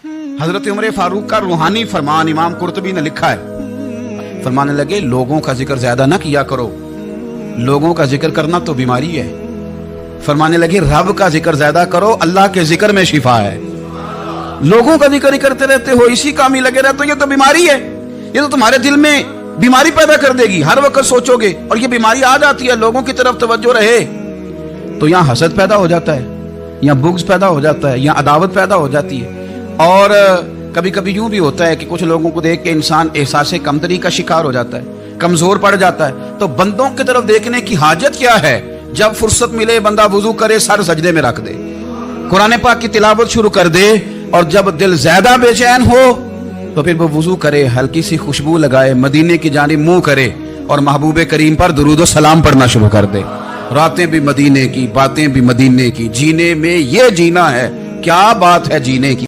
حضرت عمر فاروق کا روحانی فرمان امام قرطبی نے لکھا ہے، فرمانے لگے لوگوں کا ذکر زیادہ نہ کیا کرو، لوگوں کا ذکر کرنا تو بیماری ہے۔ فرمانے لگے رب کا ذکر زیادہ کرو، اللہ کے ذکر میں شفا ہے۔ لوگوں کا ذکر ہی کرتے رہتے ہو، اسی کام ہی لگے رہتے ہو، یہ تو بیماری ہے، یہ تو تمہارے دل میں بیماری پیدا کر دے گی۔ ہر وقت سوچو گے اور یہ بیماری آ جاتی ہے، لوگوں کی طرف توجہ رہے تو یہاں حسد پیدا ہو جاتا ہے، یا بغض پیدا ہو جاتا ہے، یا عداوت پیدا ہو جاتی ہے۔ اور کبھی کبھی یوں بھی ہوتا ہے کہ کچھ لوگوں کو دیکھ کے انسان احساس کمتری کا شکار ہو جاتا ہے، کمزور پڑ جاتا ہے۔ تو بندوں کی طرف دیکھنے کی حاجت کیا ہے؟ جب فرصت ملے بندہ وضو کرے، سر سجدے میں رکھ دے، قرآن پاک کی تلاوت شروع کر دے، اور جب دل زیادہ بے چین ہو تو پھر وہ وضو کرے، ہلکی سی خوشبو لگائے، مدینے کی جانب منہ کرے اور محبوب کریم پر درود و سلام پڑھنا شروع کر دے۔ راتیں بھی مدینے کی، باتیں بھی مدینے کی، جینے میں یہ جینا ہے، کیا بات ہے جینے کی۔